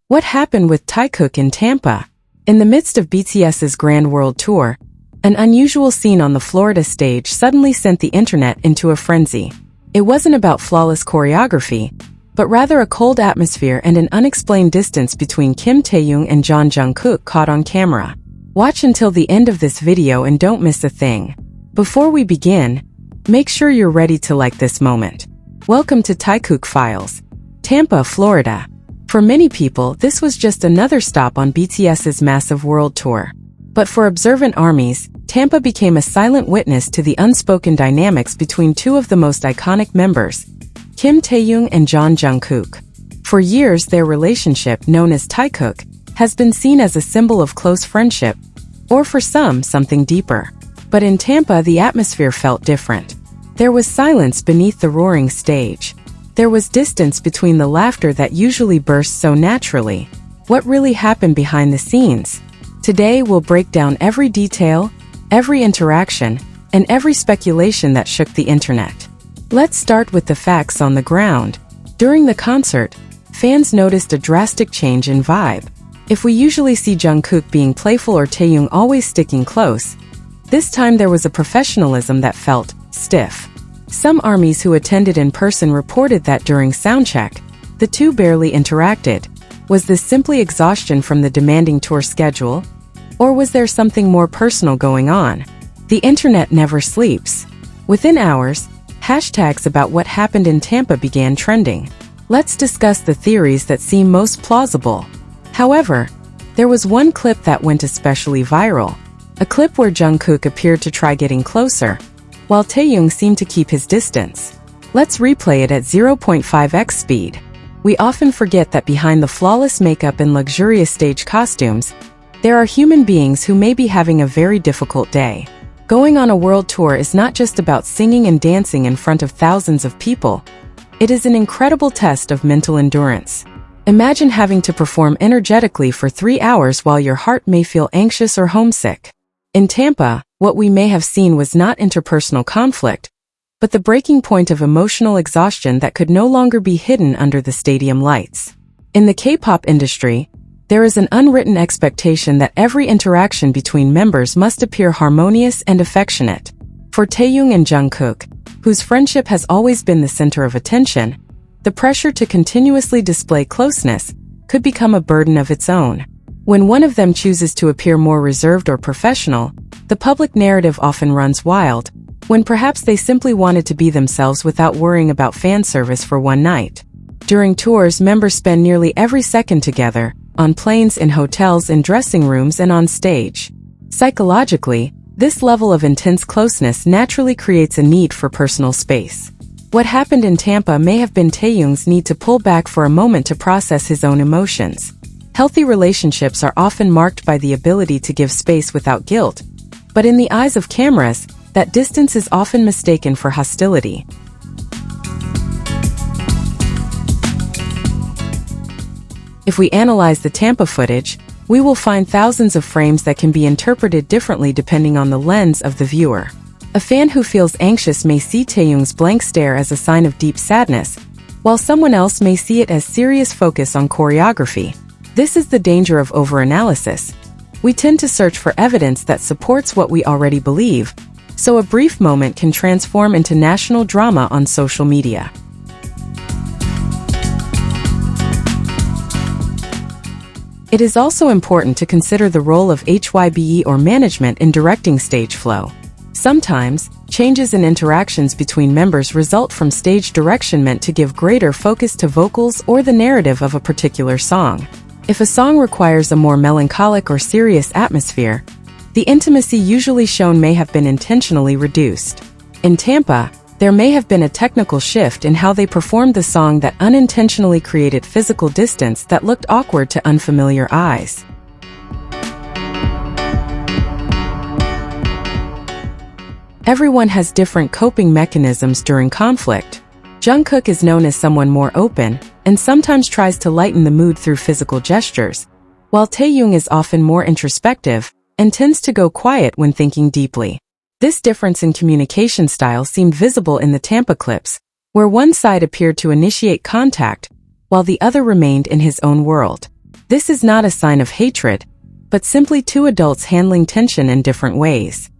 What happened with Taekook in Tampa? In the midst of BTS's grand world tour, an unusual scene on the Florida stage suddenly sent the internet into a frenzy. It wasn't about flawless choreography, but rather a cold atmosphere and an unexplained distance between Taehyung and Jeon Jungkook caught on camera. Watch until the end of this video and don't miss a thing. Before we begin, make sure you're ready to like this moment. Welcome to Taekook Files, Tampa, Florida. For many people, this was just another stop on BTS's massive world tour. But for observant armies, Tampa became a silent witness to the unspoken dynamics between two of the most iconic members, Taehyung and Jeon Jungkook. For years, their relationship, known as Taekook, has been seen as a symbol of close friendship, or for some, something deeper. But in Tampa, the atmosphere felt different. There was silence beneath the roaring stage. There was distance between the laughter that usually bursts so naturally. What really happened behind the scenes? Today we'll break down every detail, every interaction, and every speculation that shook the internet. Let's start with the facts on the ground. During the concert, fans noticed a drastic change in vibe. If we usually see Jungkook being playful or Taehyung always sticking close, this time there was a professionalism that felt stiff. Some armies who attended in person reported that during soundcheck, the two barely interacted. Was this simply exhaustion from the demanding tour schedule? Or was there something more personal going on? The internet never sleeps. Within hours, hashtags about what happened in Tampa began trending. Let's discuss the theories that seem most plausible. However, there was one clip that went especially viral. A clip where Jungkook appeared to try getting closer, while Taehyung seemed to keep his distance. Let's replay it at 0.5x speed. We often forget that behind the flawless makeup and luxurious stage costumes, there are human beings who may be having a very difficult day. Going on a world tour is not just about singing and dancing in front of thousands of people. It is an incredible test of mental endurance. Imagine having to perform energetically for 3 hours while your heart may feel anxious or homesick. In Tampa, what we may have seen was not interpersonal conflict, but the breaking point of emotional exhaustion that could no longer be hidden under the stadium lights. In the K-pop industry, there is an unwritten expectation that every interaction between members must appear harmonious and affectionate. For Taehyung and Jungkook, whose friendship has always been the center of attention, the pressure to continuously display closeness could become a burden of its own. When one of them chooses to appear more reserved or professional, the public narrative often runs wild, when perhaps they simply wanted to be themselves without worrying about fan service for one night. During tours, members spend nearly every second together, on planes, in hotels, in dressing rooms, and on stage. Psychologically, this level of intense closeness naturally creates a need for personal space. What happened in Tampa may have been Taehyung's need to pull back for a moment to process his own emotions. Healthy relationships are often marked by the ability to give space without guilt, but in the eyes of cameras, that distance is often mistaken for hostility. If we analyze the Tampa footage, we will find thousands of frames that can be interpreted differently depending on the lens of the viewer. A fan who feels anxious may see Taehyung's blank stare as a sign of deep sadness, while someone else may see it as serious focus on choreography. This is the danger of overanalysis. We tend to search for evidence that supports what we already believe, so a brief moment can transform into national drama on social media. It is also important to consider the role of HYBE or management in directing stage flow. Sometimes, changes in interactions between members result from stage direction meant to give greater focus to vocals or the narrative of a particular song. If a song requires a more melancholic or serious atmosphere, the intimacy usually shown may have been intentionally reduced. In Tampa, there may have been a technical shift in how they performed the song that unintentionally created physical distance that looked awkward to unfamiliar eyes. Everyone has different coping mechanisms during conflict. Jungkook is known as someone more open, and sometimes tries to lighten the mood through physical gestures, while Taehyung is often more introspective and tends to go quiet when thinking deeply. This difference in communication style seemed visible in the Tampa clips, where one side appeared to initiate contact, while the other remained in his own world. This is not a sign of hatred, but simply two adults handling tension in different ways.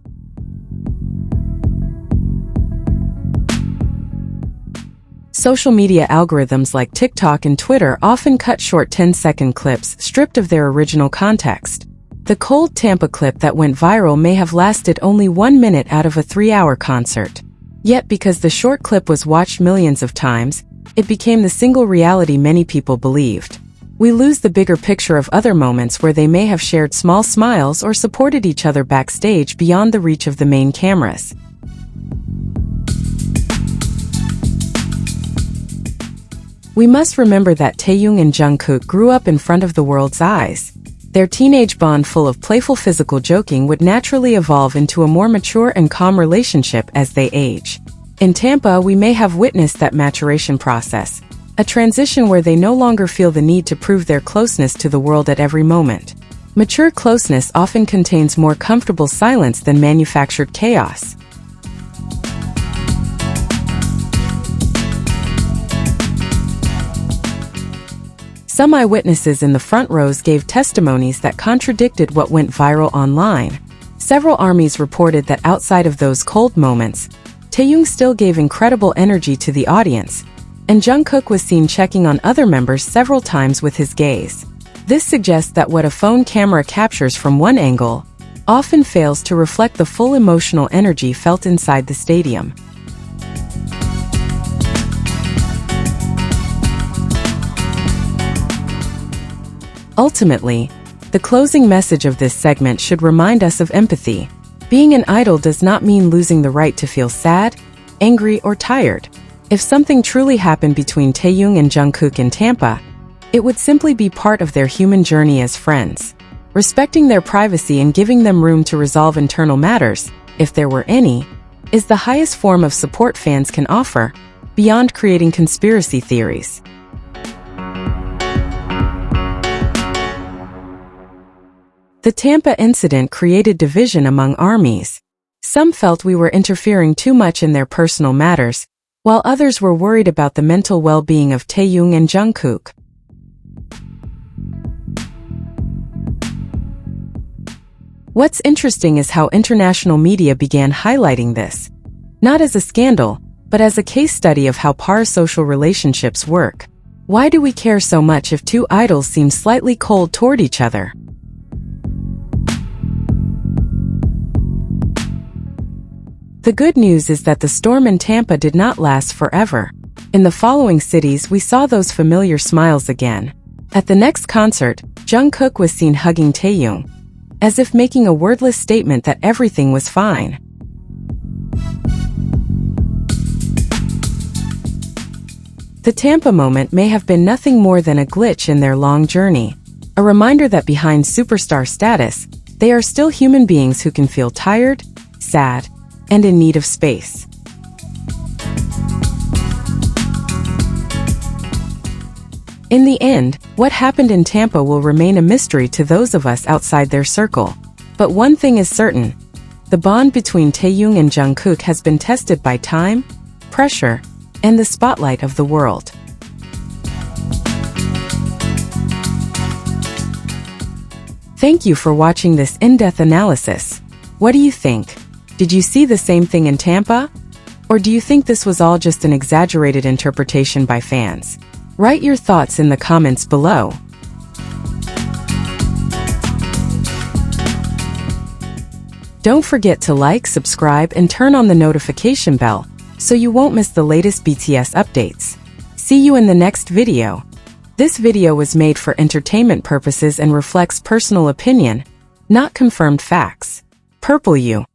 Social media algorithms like TikTok and Twitter often cut short 10-second clips stripped of their original context. The cold Tampa clip that went viral may have lasted only 1 minute out of a 3-hour concert. Yet because the short clip was watched millions of times, it became the single reality many people believed. We lose the bigger picture of other moments where they may have shared small smiles or supported each other backstage beyond the reach of the main cameras. We must remember that Taehyung and Jungkook grew up in front of the world's eyes. Their teenage bond full of playful physical joking would naturally evolve into a more mature and calm relationship as they age. In Tampa, we may have witnessed that maturation process, a transition where they no longer feel the need to prove their closeness to the world at every moment. Mature closeness often contains more comfortable silence than manufactured chaos. Some eyewitnesses in the front rows gave testimonies that contradicted what went viral online. Several armies reported that outside of those cold moments, Taehyung still gave incredible energy to the audience, and Jungkook was seen checking on other members several times with his gaze. This suggests that what a phone camera captures from one angle often fails to reflect the full emotional energy felt inside the stadium. Ultimately, the closing message of this segment should remind us of empathy. Being an idol does not mean losing the right to feel sad, angry, or tired. If something truly happened between Taehyung and Jungkook in Tampa, it would simply be part of their human journey as friends. Respecting their privacy and giving them room to resolve internal matters, if there were any, is the highest form of support fans can offer, beyond creating conspiracy theories. The Tampa incident created division among armies. Some felt we were interfering too much in their personal matters, while others were worried about the mental well-being of Taehyung and Jungkook. What's interesting is how international media began highlighting this, not as a scandal, but as a case study of how parasocial relationships work. Why do we care so much if two idols seem slightly cold toward each other? The good news is that the storm in Tampa did not last forever. In the following cities, we saw those familiar smiles again. At the next concert, Jungkook was seen hugging Taehyung, as if making a wordless statement that everything was fine. The Tampa moment may have been nothing more than a glitch in their long journey, a reminder that behind superstar status, they are still human beings who can feel tired, sad, and in need of space. In the end, what happened in Tampa will remain a mystery to those of us outside their circle. But one thing is certain: the bond between Taehyung and Jungkook has been tested by time, pressure, and the spotlight of the world. Thank you for watching this in-depth analysis. What do you think? Did you see the same thing in Tampa? Or do you think this was all just an exaggerated interpretation by fans? Write your thoughts in the comments below. Don't forget to like, subscribe, and turn on the notification bell so you won't miss the latest BTS updates. See you in the next video. This video was made for entertainment purposes and reflects personal opinion, not confirmed facts. Purple you.